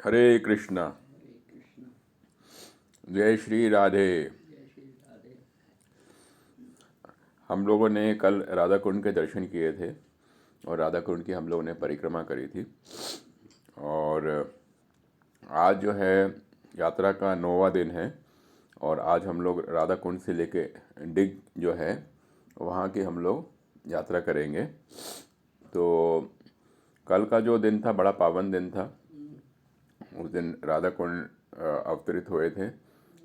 हरे कृष्णा। जय श्री राधे। हम लोगों ने कल राधा कुंड के दर्शन किए थे और राधा कुंड की हम लोगों ने परिक्रमा करी थी। और आज जो है यात्रा का 9वां दिन है और आज हम लोग राधा कुंड से लेके डिग जो है वहाँ की हम लोग यात्रा करेंगे। तो कल का जो दिन था बड़ा पावन दिन था। उस दिन राधा कुंड अवतरित हुए थे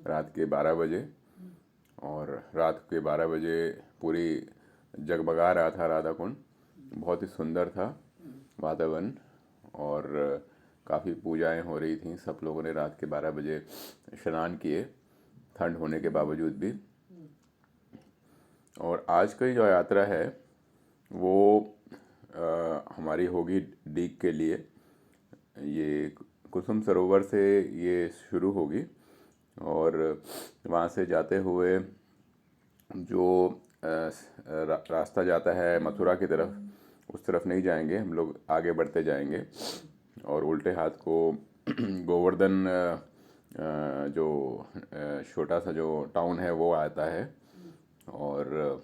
रात के 12 बजे और रात के 12 बजे पूरी जगमगा रहा था राधा कुंड। बहुत ही सुंदर था वातावरण और काफ़ी पूजाएं हो रही थी। सब लोगों ने रात के 12 बजे स्नान किए ठंड होने के बावजूद भी। और आज की जो यात्रा है वो हमारी होगी डीग के लिए। ये कुसुम सरोवर से ये शुरू होगी और वहाँ से जाते हुए जो रास्ता जाता है मथुरा की तरफ, उस तरफ नहीं जाएंगे, हम लोग आगे बढ़ते जाएंगे और उल्टे हाथ को गोवर्धन जो छोटा सा जो टाउन है वो आता है। और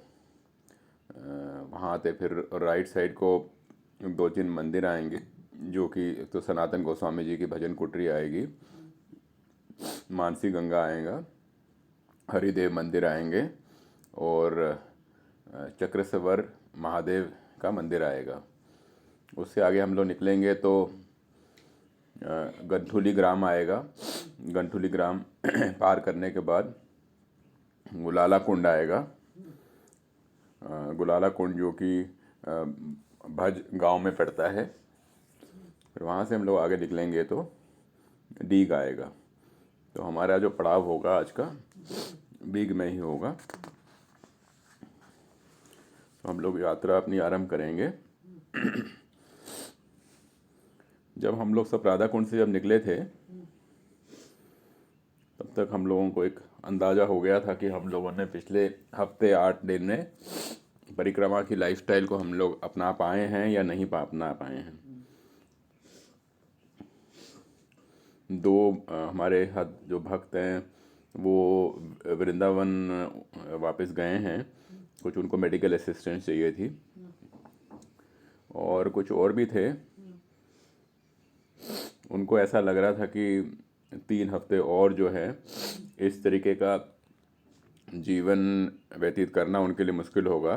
वहाँ आते फिर राइट साइड को 2-3 मंदिर आएंगे, जो कि एक तो सनातन गोस्वामी जी की भजन कुटरी आएगी, मानसी गंगा आएगा, हरिदेव मंदिर आएंगे और चक्रसवर महादेव का मंदिर आएगा। उससे आगे हम लोग निकलेंगे तो गंठुली ग्राम आएगा। गंठुली ग्राम पार करने के बाद गुलाला कुंड आएगा। गुलाला कुंड जो कि भज गांव में पड़ता है। फिर वहाँ से हम लोग आगे निकलेंगे तो डीग आएगा। तो हमारा जो पड़ाव होगा आज का डीग में ही होगा। तो हम लोग यात्रा अपनी आरंभ करेंगे। जब हम लोग सब राधा कुंड से जब निकले थे तब तक हम लोगों को एक अंदाज़ा हो गया था कि हम लोगों ने पिछले हफ्ते 8 दिन में परिक्रमा की लाइफस्टाइल को हम लोग अपना पाए हैं या नहीं अपना पाए हैं। दो हमारे जो भक्त हैं वो वृंदावन वापस गए हैं। कुछ उनको मेडिकल असिस्टेंस चाहिए थी और कुछ और भी थे। उनको ऐसा लग रहा था कि 3 हफ्ते और जो है इस तरीके का जीवन व्यतीत करना उनके लिए मुश्किल होगा।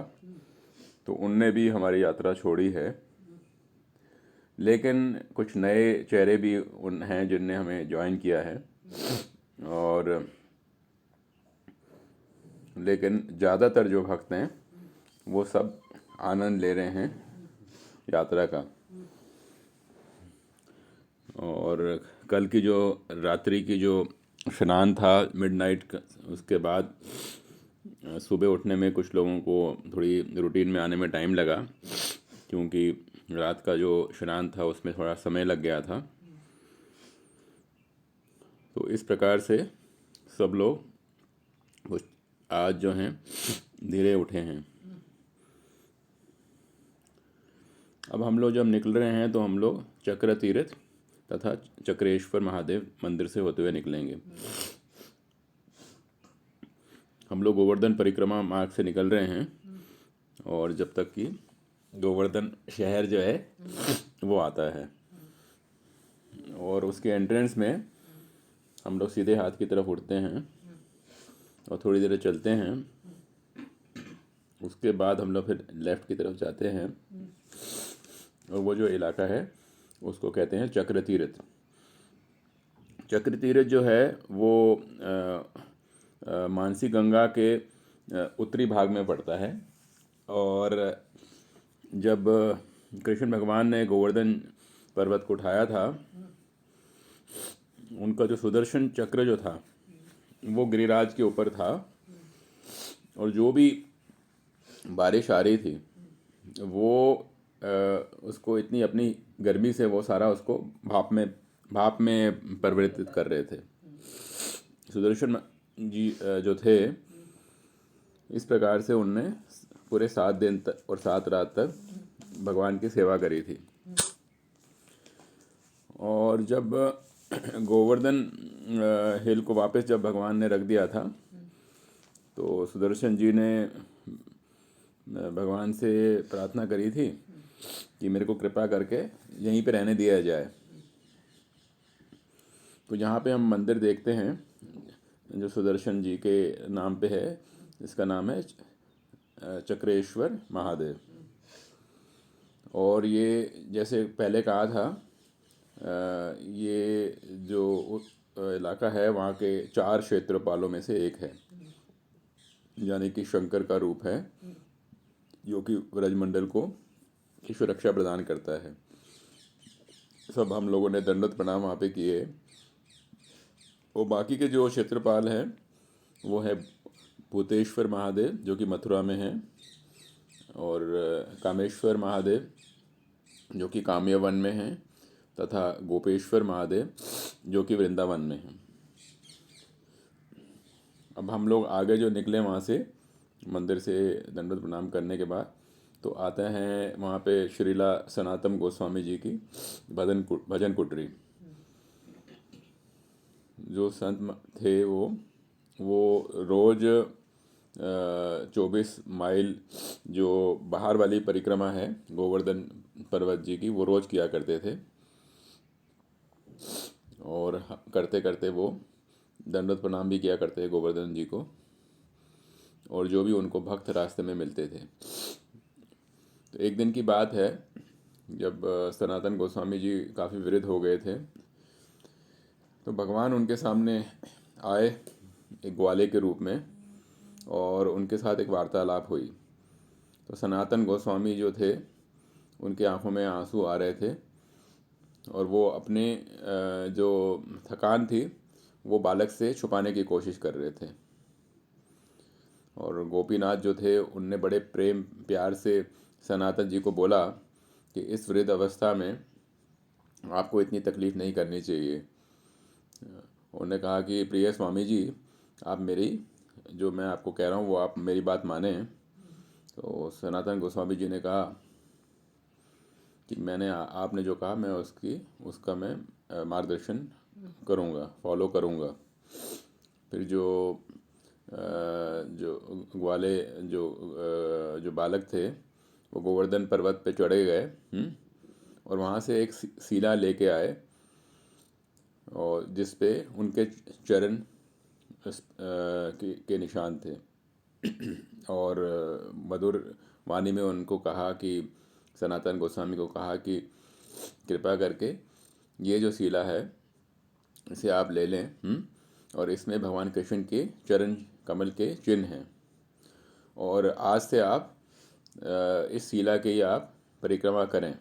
तो उनने भी हमारी यात्रा छोड़ी है। लेकिन कुछ नए चेहरे भी उन हैं जिनने हमें ज्वाइन किया है। और लेकिन ज़्यादातर जो भक्त हैं वो सब आनंद ले रहे हैं यात्रा का। और कल की जो रात्रि की जो स्नान था मिडनाइट का, उसके बाद सुबह उठने में कुछ लोगों को थोड़ी रूटीन में आने में टाइम लगा, क्योंकि रात का जो स्नान था उसमें थोड़ा समय लग गया था। तो इस प्रकार से सब लोग आज जो हैं धीरे उठे हैं। अब हम लोग जब निकल रहे हैं तो हम लोग चक्र तीर्थ तथा चक्रेश्वर महादेव मंदिर से होते हुए निकलेंगे। हम लोग गोवर्धन परिक्रमा मार्ग से निकल रहे हैं और जब तक कि गोवर्धन शहर जो है वो आता है और उसके एंट्रेंस में हम लोग सीधे हाथ की तरफ उठते हैं और थोड़ी देर चलते हैं। उसके बाद हम लोग फिर लेफ़्ट की तरफ जाते हैं और वो जो इलाका है उसको कहते हैं चक्र तीर्थ। चक्र तीर्थ जो है वो मानसी गंगा के उत्तरी भाग में पड़ता है। और जब कृष्ण भगवान ने गोवर्धन पर्वत को उठाया था, उनका जो सुदर्शन चक्र जो था वो गिरिराज के ऊपर था और जो भी बारिश आ रही थी वो उसको इतनी अपनी गर्मी से वो सारा उसको भाप में परिवर्तित कर रहे थे। सुदर्शन जी जो थे, इस प्रकार से उनने पूरे 7 दिन तक और 7 रात तक भगवान की सेवा करी थी। और जब गोवर्धन हिल को वापस जब भगवान ने रख दिया था, तो सुदर्शन जी ने भगवान से प्रार्थना करी थी कि मेरे को कृपा करके यहीं पे रहने दिया जाए। तो यहाँ पे हम मंदिर देखते हैं जो सुदर्शन जी के नाम पे है, इसका नाम है चक्रेश्वर महादेव। और ये जैसे पहले कहा था, ये जो इलाका है वहाँ के 4 क्षेत्रपालों में से एक है, यानी कि शंकर का रूप है जो कि ब्रजमंडल को की सुरक्षा प्रदान करता है। सब हम लोगों ने दंडवत प्रणाम वहाँ पे किए। और बाकी के जो क्षेत्रपाल हैं वो है भूतेश्वर महादेव जो कि मथुरा में है, और कामेश्वर महादेव जो कि काम्यवन में है, तथा गोपेश्वर महादेव जो कि वृंदावन में है। अब हम लोग आगे जो निकले वहाँ से मंदिर से दंडवत प्रणाम करने के बाद, तो आते हैं वहाँ पे श्रीला सनातन गोस्वामी जी की भजन कुटरी। जो संत थे वो रोज़ 24 माइल जो बाहर वाली परिक्रमा है गोवर्धन पर्वत जी की, वो रोज़ किया करते थे। और करते करते वो दंडवत प्रणाम भी किया करते थे गोवर्धन जी को, और जो भी उनको भक्त रास्ते में मिलते थे। तो एक दिन की बात है जब सनातन गोस्वामी जी काफ़ी वृद्ध हो गए थे, तो भगवान उनके सामने आए एक ग्वाले के रूप में, और उनके साथ एक वार्तालाप हुई। तो सनातन गोस्वामी जो थे उनके आंखों में आंसू आ रहे थे, और वो अपने जो थकान थी वो बालक से छुपाने की कोशिश कर रहे थे। और गोपीनाथ जो थे उनने बड़े प्रेम प्यार से सनातन जी को बोला कि इस वृद्ध अवस्था में आपको इतनी तकलीफ़ नहीं करनी चाहिए। उन्होंने कहा कि प्रिय स्वामी जी, आप मेरी जो मैं आपको कह रहा हूँ वो आप मेरी बात माने। तो सनातन गोस्वामी जी ने कहा कि मैंने आपने जो कहा मैं उसका मैं मार्गदर्शन करूँगा, फॉलो करूँगा। फिर जो ग्वाले जो बालक थे वो गोवर्धन पर्वत पे चढ़े गए, और वहाँ से एक शिला लेके आए, और जिस पे उनके चरण के निशान थे। और मधुर वाणी में उनको कहा कि सनातन गोस्वामी को कहा कि कृपा करके ये जो शिला है इसे आप ले लें, और इसमें भगवान कृष्ण के चरण कमल के चिन्ह हैं, और आज से आप इस शिला की आप परिक्रमा करें,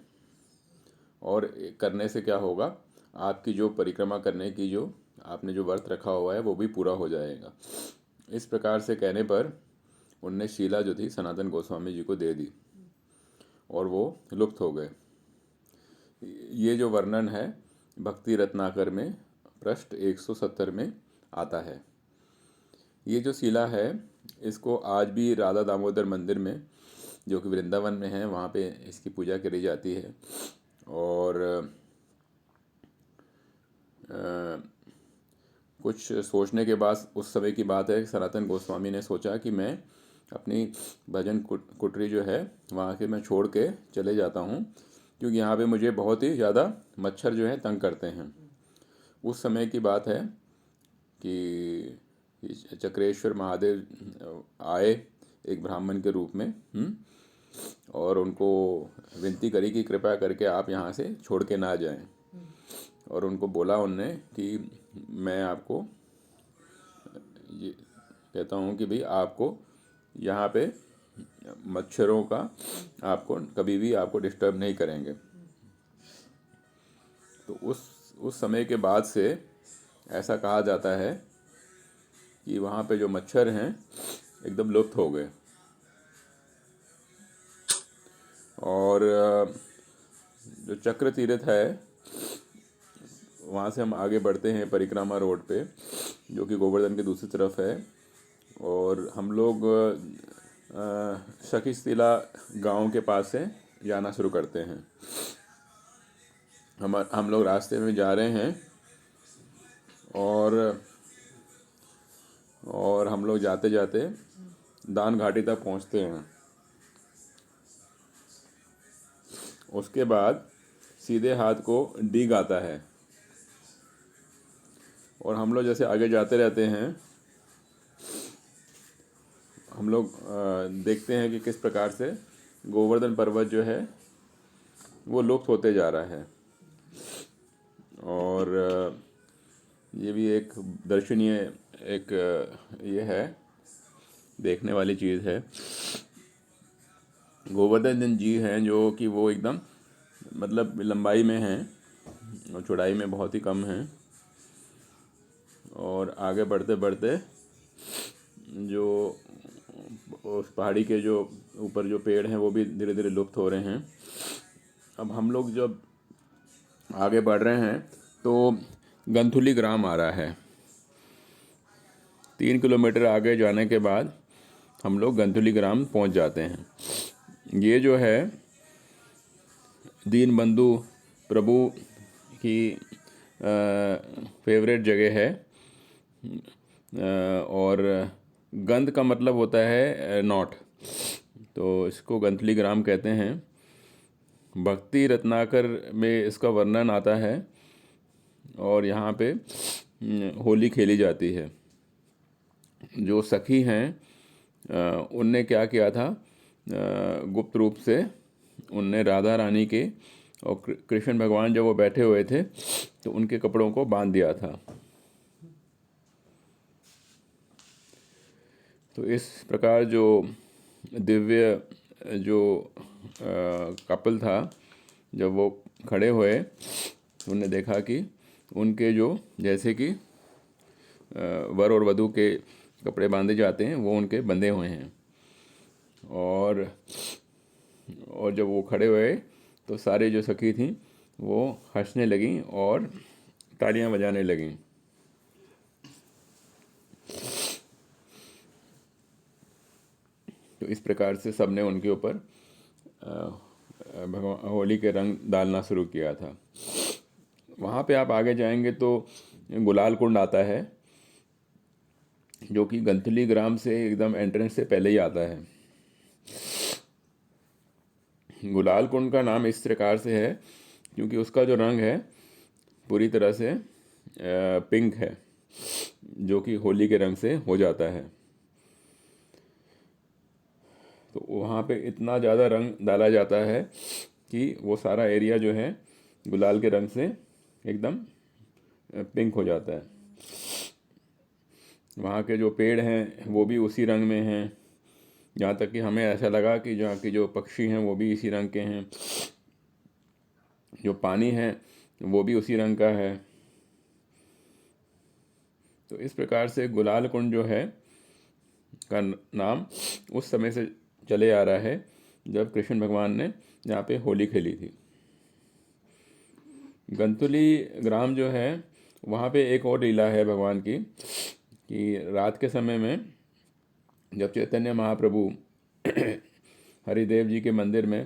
और करने से क्या होगा, आपकी जो परिक्रमा करने की जो आपने जो व्रत रखा हुआ है वो भी पूरा हो जाएगा। इस प्रकार से कहने पर उनने शिला जो थी सनातन गोस्वामी जी को दे दी, और वो लुप्त हो गए। ये जो वर्णन है भक्ति रत्नाकर में पृष्ठ 170 में आता है। ये जो शिला है इसको आज भी राधा दामोदर मंदिर में जो कि वृंदावन में है वहाँ पे इसकी पूजा करी जाती है। और कुछ सोचने के बाद, उस समय की बात है, सनातन गोस्वामी ने सोचा कि मैं अपनी भजन कुटरी जो है वहाँ के मैं छोड़ के चले जाता हूँ, क्योंकि यहाँ पे मुझे बहुत ही ज़्यादा मच्छर जो है तंग करते हैं। उस समय की बात है कि चक्रेश्वर महादेव आए एक ब्राह्मण के रूप में, और उनको विनती करी कि कृपया करके आप यहाँ से छोड़ के ना जाएं। और उनको बोला उनने कि मैं आपको ये कहता हूँ कि भाई आपको यहाँ पे मच्छरों का आपको कभी भी आपको डिस्टर्ब नहीं करेंगे। तो उस समय के बाद से ऐसा कहा जाता है कि वहाँ पे जो मच्छर हैं एकदम लुप्त हो गए। और जो चक्र तीर्थ है वहाँ से हम आगे बढ़ते हैं परिक्रमा रोड पे जो कि गोवर्धन की दूसरी तरफ है, और हम लोग शकिशिला गांव के पास से जाना शुरू करते हैं। हम लोग रास्ते में जा रहे हैं और हम लोग जाते जाते दान घाटी तक पहुंचते हैं। उसके बाद सीधे हाथ को डीग आता है और हम लोग जैसे आगे जाते रहते हैं, हम लोग देखते हैं कि किस प्रकार से गोवर्धन पर्वत जो है वो लुप्त होते जा रहा है। और ये भी एक दर्शनीय एक ये है, देखने वाली चीज़ है। गोवर्धन जी हैं जो कि वो एकदम मतलब लंबाई में हैं और चौड़ाई में बहुत ही कम हैं, और आगे बढ़ते बढ़ते जो उस पहाड़ी के जो ऊपर जो पेड़ हैं वो भी धीरे धीरे लुप्त हो रहे हैं। अब हम लोग जब आगे बढ़ रहे हैं तो गंथुली ग्राम आ रहा है। 3 किलोमीटर आगे जाने के बाद हम लोग गंथुली ग्राम पहुंच जाते हैं। ये जो है दीनबंधु प्रभु की फेवरेट जगह है। और गंध का मतलब होता है नॉट, तो इसको गंथली ग्राम कहते हैं। भक्ति रत्नाकर में इसका वर्णन आता है और यहाँ पे होली खेली जाती है। जो सखी हैं उनने क्या किया था, गुप्त रूप से उनने राधा रानी के और कृष्ण भगवान जब वो बैठे हुए थे तो उनके कपड़ों को बांध दिया था। तो इस प्रकार जो दिव्य जो कपल था, जब वो खड़े हुए तो उन्होंने देखा कि उनके जो जैसे कि वर और वधू के कपड़े बांधे जाते हैं वो उनके बंधे हुए हैं। और जब वो खड़े हुए तो सारी जो सखी थीं वो हंसने लगीं और तालियां बजाने लगीं। तो इस प्रकार से सबने उनके ऊपर भगवान होली के रंग डालना शुरू किया था। वहाँ पे आप आगे जाएंगे तो गुलाल कुंड आता है, जो कि गंथली ग्राम से एकदम एंट्रेंस से पहले ही आता है। गुलाल कुंड का नाम इस प्रकार से है क्योंकि उसका जो रंग है पूरी तरह से पिंक है, जो कि होली के रंग से हो जाता है। तो वहाँ पे इतना ज़्यादा रंग डाला जाता है कि वो सारा एरिया जो है गुलाल के रंग से एकदम पिंक हो जाता है। वहाँ के जो पेड़ हैं वो भी उसी रंग में हैं, यहाँ तक कि हमें ऐसा लगा कि जहाँ के जो पक्षी हैं वो भी इसी रंग के हैं, जो पानी है वो भी उसी रंग का है। तो इस प्रकार से गुलाल कुंड जो है का नाम उस समय से चले आ रहा है जब कृष्ण भगवान ने यहाँ पे होली खेली थी। गंतुली ग्राम जो है वहाँ पे एक और लीला है भगवान की कि रात के समय में जब चैतन्य महाप्रभु हरिदेव जी के मंदिर में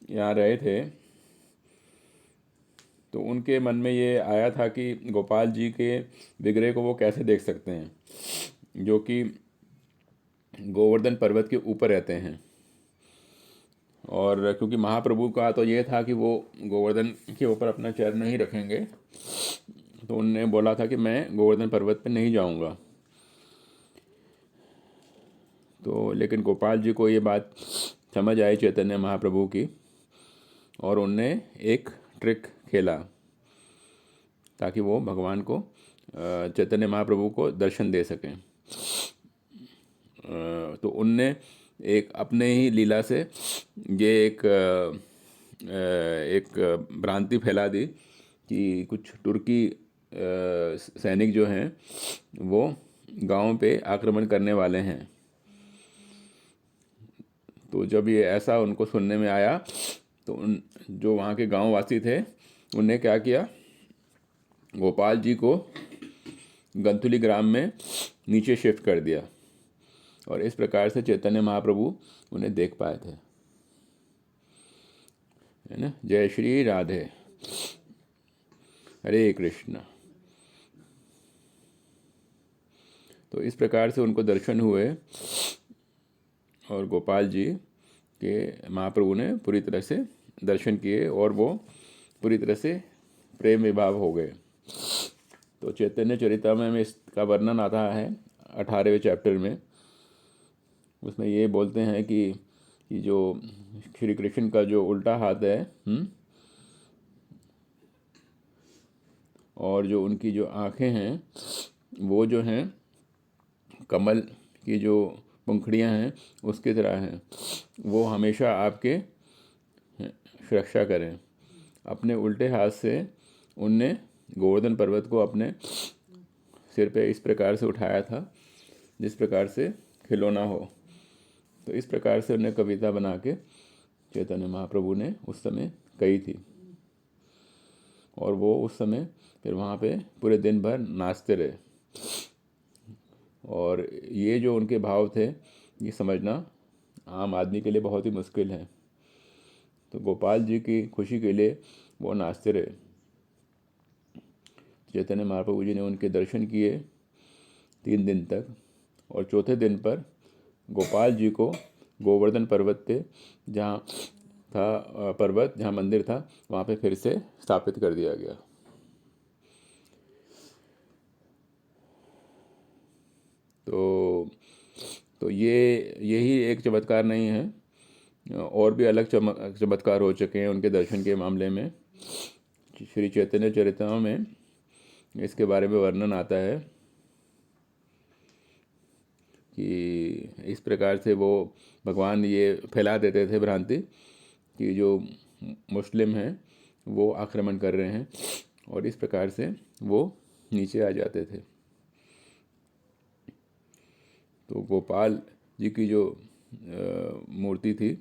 यहाँ रहे थे तो उनके मन में ये आया था कि गोपाल जी के विग्रह को वो कैसे देख सकते हैं, जो कि गोवर्धन पर्वत के ऊपर रहते हैं। और क्योंकि महाप्रभु का तो ये था कि वो गोवर्धन के ऊपर अपना चरण नहीं रखेंगे, तो उनने बोला था कि मैं गोवर्धन पर्वत पर नहीं जाऊंगा। तो लेकिन गोपाल जी को ये बात समझ आई चैतन्य महाप्रभु की, और उनने एक ट्रिक खेला ताकि वो भगवान को चैतन्य महाप्रभु को दर्शन दे सकें। तो उनने एक अपने ही लीला से ये एक भ्रांति फैला दी कि कुछ तुर्की सैनिक जो हैं वो गांव पे आक्रमण करने वाले हैं। तो जब ये ऐसा उनको सुनने में आया तो उन जो वहाँ के गांव वासी थे उनने क्या किया, गोपाल जी को गंतुली ग्राम में नीचे शिफ्ट कर दिया, और इस प्रकार से चैतन्य महाप्रभु उन्हें देख पाए थे, है ना। जय श्री राधे, हरे कृष्ण। तो इस प्रकार से उनको दर्शन हुए और गोपाल जी के महाप्रभु ने पूरी तरह से दर्शन किए और वो पूरी तरह से प्रेम विभाव हो गए। तो चैतन्य चरितामृत में इसका वर्णन आता है 18वें चैप्टर में। उसमें ये बोलते हैं कि जो श्री कृष्ण का जो उल्टा हाथ है और जो उनकी जो आँखें हैं वो जो हैं कमल की जो पंखुड़ियाँ हैं उसकी तरह हैं। वो हमेशा आपके सुरक्षा करें। अपने उल्टे हाथ से उनने गोवर्धन पर्वत को अपने सिर पे इस प्रकार से उठाया था जिस प्रकार से खिलौना हो। तो इस प्रकार से उन्हें कविता बना के चैतन्य महाप्रभु ने उस समय कही थी और वो उस समय फिर वहाँ पे पूरे दिन भर नाचते रहे। और ये जो उनके भाव थे ये समझना आम आदमी के लिए बहुत ही मुश्किल है। तो गोपाल जी की खुशी के लिए वो नाचते रहे। चैतन्य महाप्रभु जी ने उनके दर्शन किए 3 दिन तक और चौथे दिन पर गोपाल जी को गोवर्धन पर्वत पे जहाँ था पर्वत जहाँ मंदिर था वहाँ पे फिर से स्थापित कर दिया गया। तो यही एक चमत्कार नहीं है, और भी अलग चमत्कार हो चुके हैं उनके दर्शन के मामले में। श्री चैतन्य चरितामृत में इसके बारे में वर्णन आता है कि इस प्रकार से वो भगवान ये फैला देते थे भ्रांति कि जो मुस्लिम हैं वो आक्रमण कर रहे हैं और इस प्रकार से वो नीचे आ जाते थे। तो गोपाल जी की जो मूर्ति थी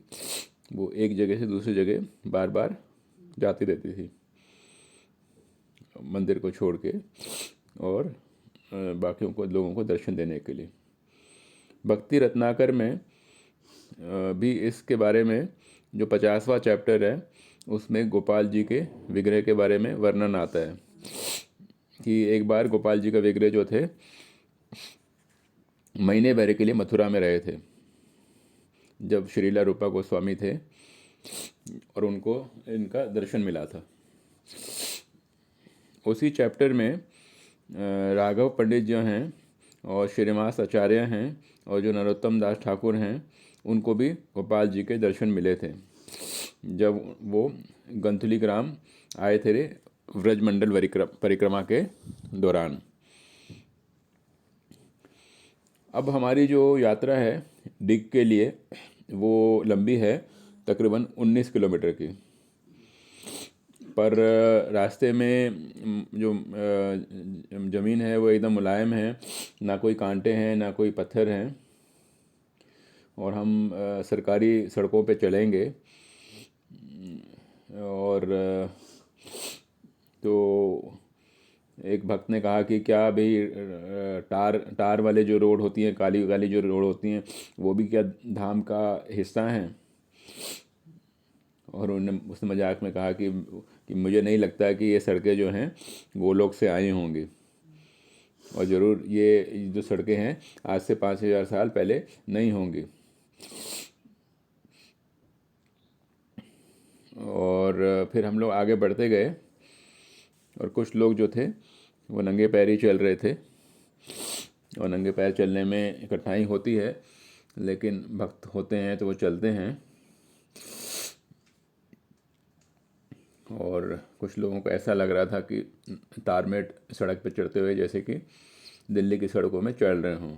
वो एक जगह से दूसरी जगह बार बार जाती रहती थी मंदिर को छोड़ के और बाकियों को लोगों को दर्शन देने के लिए। भक्ति रत्नाकर में भी इसके बारे में जो 50वां चैप्टर है उसमें गोपाल जी के विग्रह के बारे में वर्णन आता है कि एक बार गोपाल जी का विग्रह जो थे महीने भर के लिए मथुरा में रहे थे जब श्रीला रूपा गोस्वामी थे और उनको इनका दर्शन मिला था। उसी चैप्टर में राघव पंडित जो हैं और श्रीनिवास आचार्य हैं और जो नरोत्तम दास ठाकुर हैं उनको भी गोपाल जी के दर्शन मिले थे जब वो गंथुली ग्राम आए थे व्रजमंडल परिक्रमा के दौरान। अब हमारी जो यात्रा है डिग के लिए वो लंबी है तकरीबन 19 किलोमीटर की, पर रास्ते में जो ज़मीन है वो एकदम मुलायम है, ना कोई कांटे हैं ना कोई पत्थर हैं और हम सरकारी सड़कों पे चलेंगे। और तो एक भक्त ने कहा कि क्या भाई टार वाले जो रोड होती हैं काली काली जो रोड होती हैं वो भी क्या धाम का हिस्सा हैं। और उसने मजाक में कहा कि मुझे नहीं लगता कि ये सड़कें जो हैं गोलोक से आई होंगी और ज़रूर ये जो सड़कें हैं आज से 5000 साल पहले नहीं होंगी। और फिर हम लोग आगे बढ़ते गए और कुछ लोग जो थे वो नंगे पैर ही चल रहे थे और नंगे पैर चलने में कठिनाई होती है लेकिन भक्त होते हैं तो वो चलते हैं। और कुछ लोगों को ऐसा लग रहा था कि तारमेट सड़क पर चढ़ते हुए जैसे कि दिल्ली की सड़कों में चल रहे हों,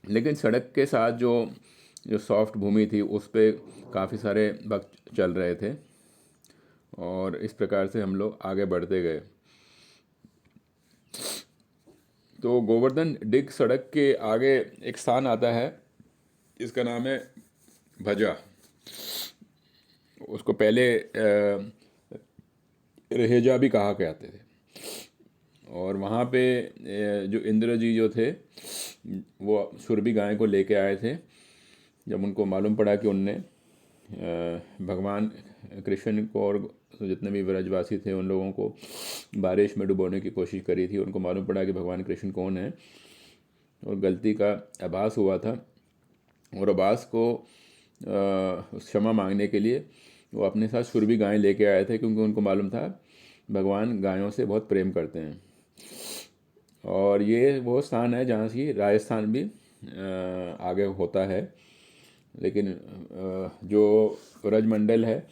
लेकिन सड़क के साथ जो सॉफ्ट भूमि थी उस पर काफ़ी सारे भक्त चल रहे थे और इस प्रकार से हम लोग आगे बढ़ते गए। तो गोवर्धन डिग सड़क के आगे एक स्थान आता है इसका नाम है भजा। उसको पहले रहेजा भी कहा करते थे और वहाँ पे जो इंद्र जी जो थे वो सुरभि गाय को लेके आए थे। जब उनको मालूम पड़ा कि उनने भगवान कृष्ण को और जितने भी ब्रजवासी थे उन लोगों को बारिश में डुबोने की कोशिश करी थी। उनको मालूम पड़ा कि भगवान कृष्ण कौन है और गलती का आभास हुआ था, और आभास को क्षमा मांगने के लिए वो अपने साथ सुरभि गायें लेके आए थे, क्योंकि उनको मालूम था भगवान गायों से बहुत प्रेम करते हैं। और ये वो स्थान है जहाँ से राजस्थान भी आगे होता है, लेकिन जो ब्रजमंडल है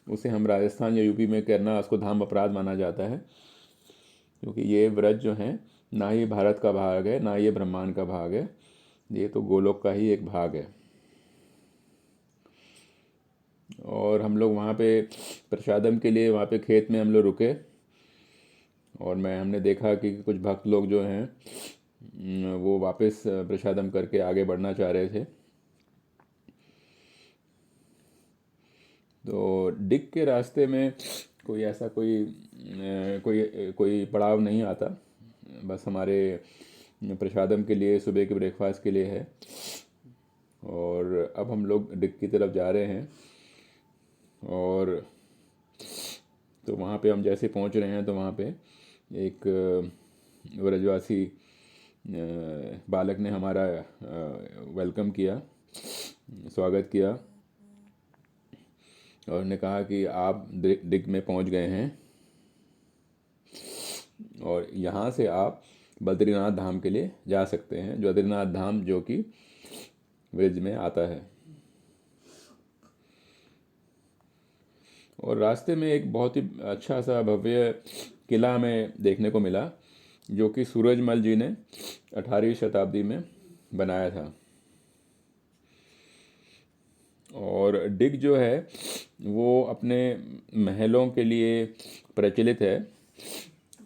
उसे हम राजस्थान या यूपी में करना उसको धाम अपराध माना जाता है, क्योंकि ये ब्रज जो हैं ना ही भारत का भाग है ना ये ब्रह्मांड का भाग है, ये तो गोलोक का ही एक भाग है। और हम लोग वहाँ पे प्रसादम के लिए वहाँ पे खेत में हम लोग रुके, और हमने देखा कि कुछ भक्त लोग जो हैं वो वापस प्रसादम करके आगे बढ़ना चाह रहे थे। तो डिग के रास्ते में कोई ऐसा कोई पड़ाव नहीं आता, बस हमारे प्रसादम के लिए सुबह के ब्रेकफास्ट के लिए है। और अब हम लोग डिग की तरफ जा रहे हैं, और तो वहाँ पे हम जैसे पहुँच रहे हैं तो वहाँ पे एक ब्रजवासी बालक ने हमारा वेलकम किया, स्वागत किया, और उन्होंने कहा कि आप डिग में पहुंच गए हैं और यहाँ से आप बद्रीनाथ धाम के लिए जा सकते हैं, जो बद्रीनाथ धाम जो कि ब्रिज में आता है। और रास्ते में एक बहुत ही अच्छा सा भव्य किला हमें देखने को मिला, जो कि सूरजमल जी ने 18वीं शताब्दी में बनाया था। और डिग जो है वो अपने महलों के लिए प्रचलित है,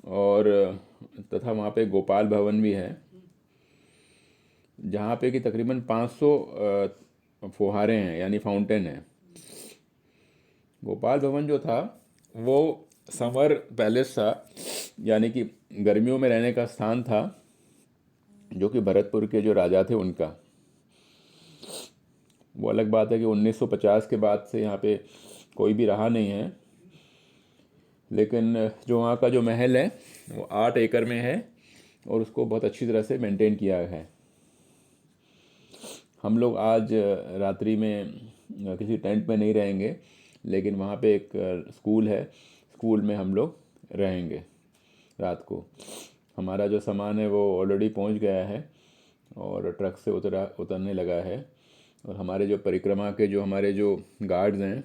और तथा वहाँ पे गोपाल भवन भी है, जहाँ पे कि तकरीबन 500 फुहारे हैं यानी फाउंटेन है। गोपाल भवन जो था वो समर पैलेस था, यानी कि गर्मियों में रहने का स्थान था, जो कि भरतपुर के जो राजा थे उनका। वो अलग बात है कि 1950 के बाद से यहाँ पे कोई भी रहा नहीं है, लेकिन जो वहाँ का जो महल है वो 8 एकड़ में है और उसको बहुत अच्छी तरह से मेंटेन किया है। हम लोग आज रात्रि में किसी टेंट में नहीं रहेंगे, लेकिन वहाँ पे एक स्कूल है, स्कूल में हम लोग रहेंगे रात को। हमारा जो सामान है वो ऑलरेडी पहुँच गया है और ट्रक से उतरने लगा है, और हमारे जो परिक्रमा के जो हमारे जो गार्ड्स हैं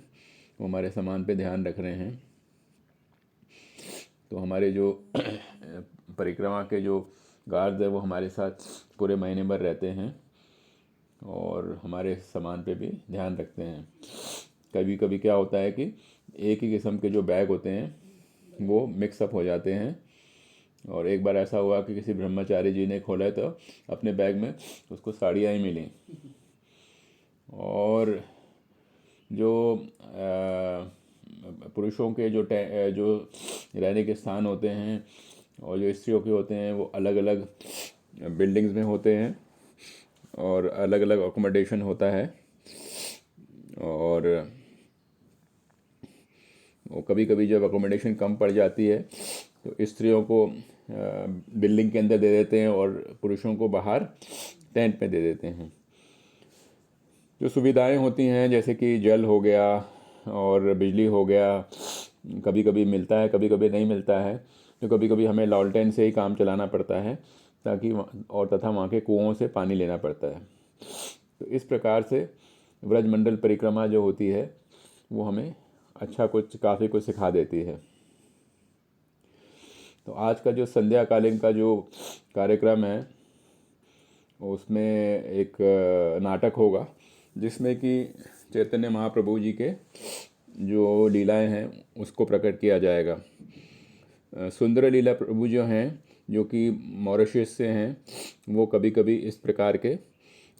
वो हमारे सामान पे ध्यान रख रहे हैं। तो हमारे जो परिक्रमा के जो गार्ड्स हैं वो हमारे साथ पूरे महीने भर रहते हैं और हमारे सामान पे भी ध्यान रखते हैं। कभी कभी क्या होता है कि एक ही किस्म के जो बैग होते हैं वो मिक्सअप हो जाते हैं, और एक बार ऐसा हुआ कि किसी ब्रह्मचारी जी ने खोला तो अपने बैग में उसको साड़ियाँ ही मिली, और जो पुरुषों के जो रहने के स्थान होते हैं और जो स्त्रियों के होते हैं वो अलग अलग बिल्डिंग्स में होते हैं और अलग अलग अकोमोडेशन होता है। और वो कभी कभी जब अकोमोडेशन कम पड़ जाती है तो स्त्रियों को बिल्डिंग के अंदर दे देते हैं और पुरुषों को बाहर टेंट में दे देते हैं। जो सुविधाएं होती हैं जैसे कि जल हो गया और बिजली हो गया, कभी कभी मिलता है कभी कभी नहीं मिलता है, तो कभी कभी हमें लॉलटेन से ही काम चलाना पड़ता है ताकि और तथा वहाँ के कुओं से पानी लेना पड़ता है। तो इस प्रकार से ब्रजमंडल परिक्रमा जो होती है वो हमें काफ़ी कुछ सिखा देती है। तो आज का जो संध्याकालीन का जो कार्यक्रम है उसमें एक नाटक होगा जिसमें कि चैतन्य महाप्रभु जी के जो लीलाएं हैं उसको प्रकट किया जाएगा। सुंदर लीला प्रभु जो हैं जो कि मॉरिशस से हैं, वो कभी कभी इस प्रकार के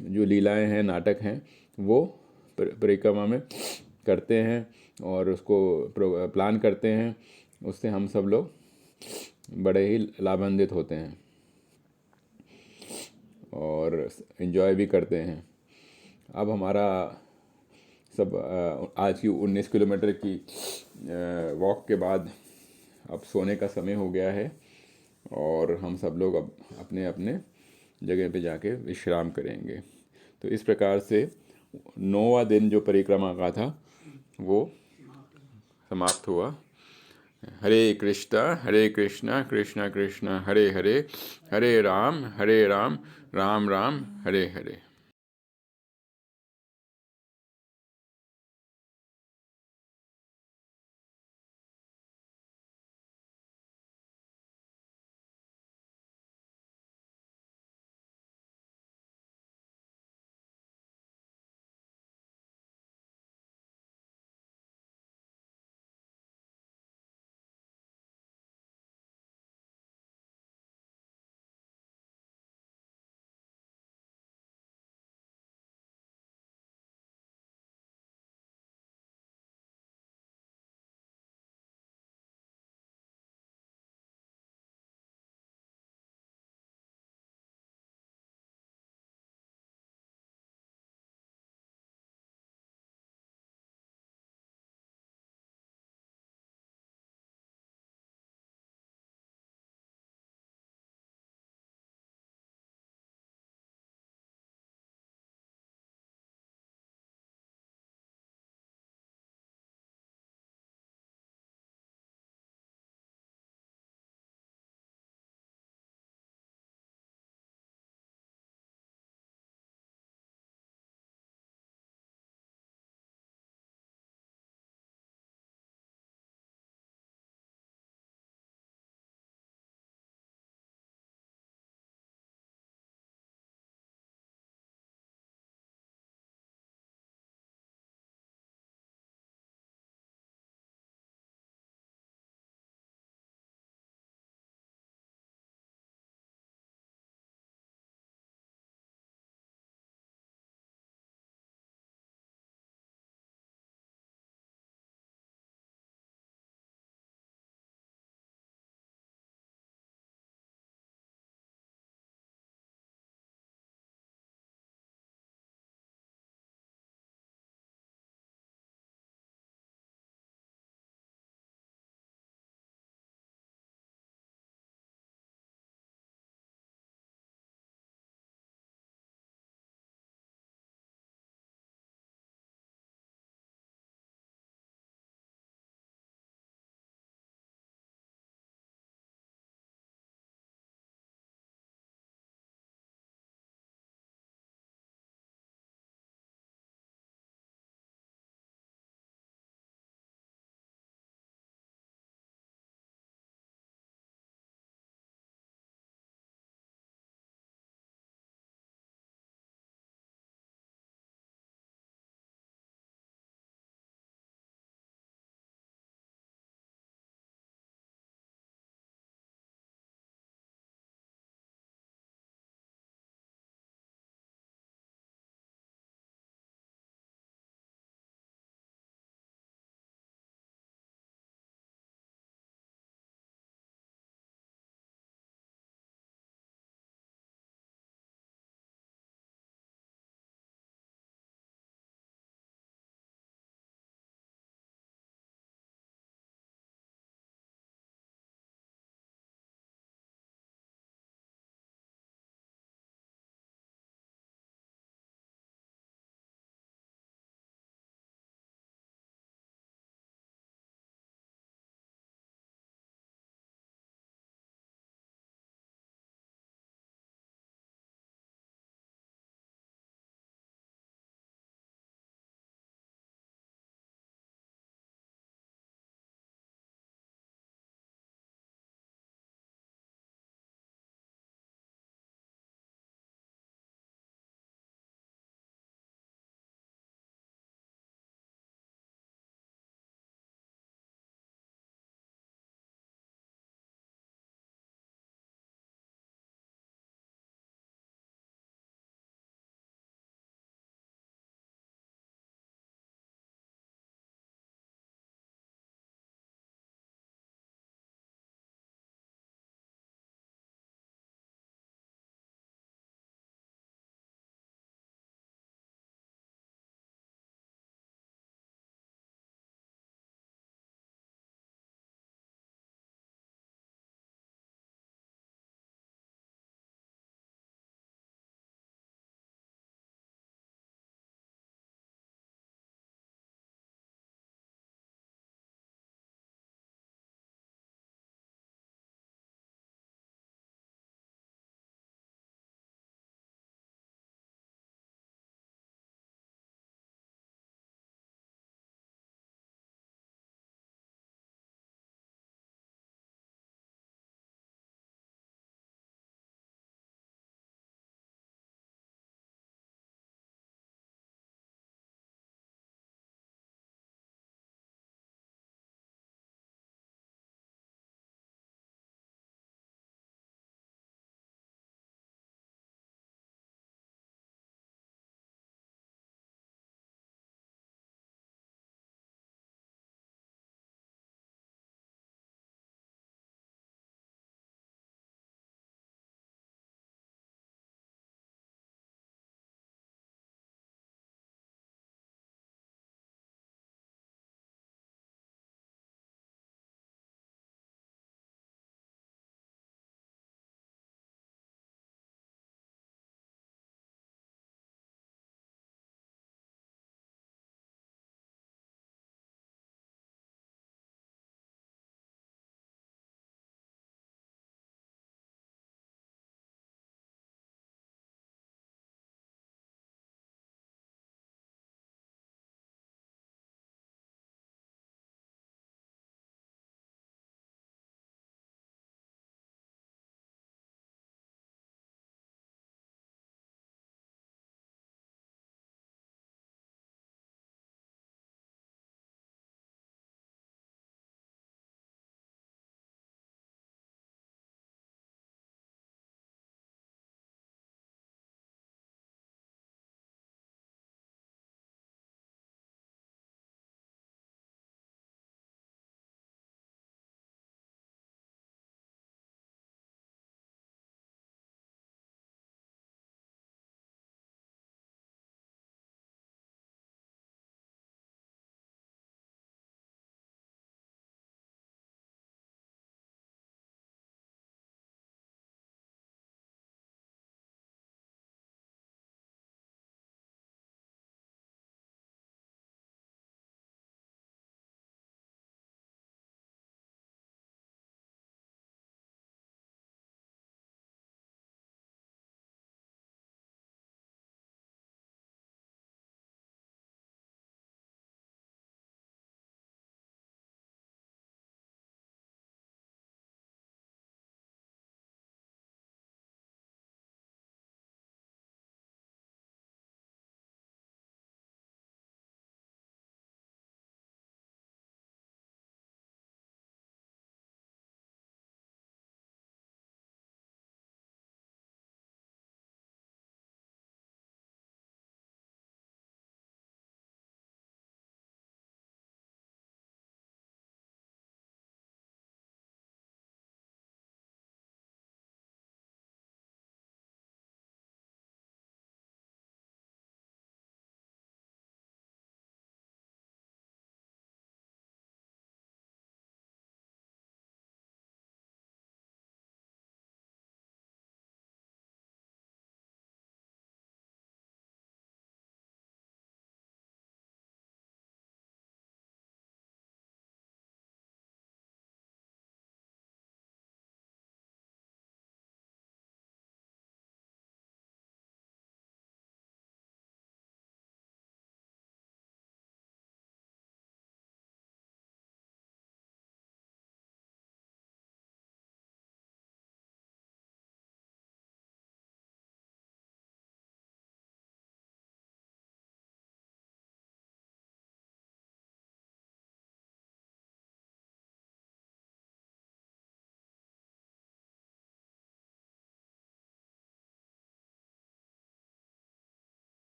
जो लीलाएं हैं नाटक हैं वो परिक्रमा में करते हैं और उसको प्लान करते हैं। उससे हम सब लोग बड़े ही लाभान्वित होते हैं और इन्जॉय भी करते हैं। अब हमारा सब आज की 19 किलोमीटर की वॉक के बाद अब सोने का समय हो गया है और हम सब लोग अब अपने अपने जगह पे जाके विश्राम करेंगे। तो इस प्रकार से 9वां दिन जो परिक्रमा का था वो समाप्त हुआ। हरे कृष्णा कृष्णा कृष्णा हरे हरे, हरे राम राम राम हरे हरे।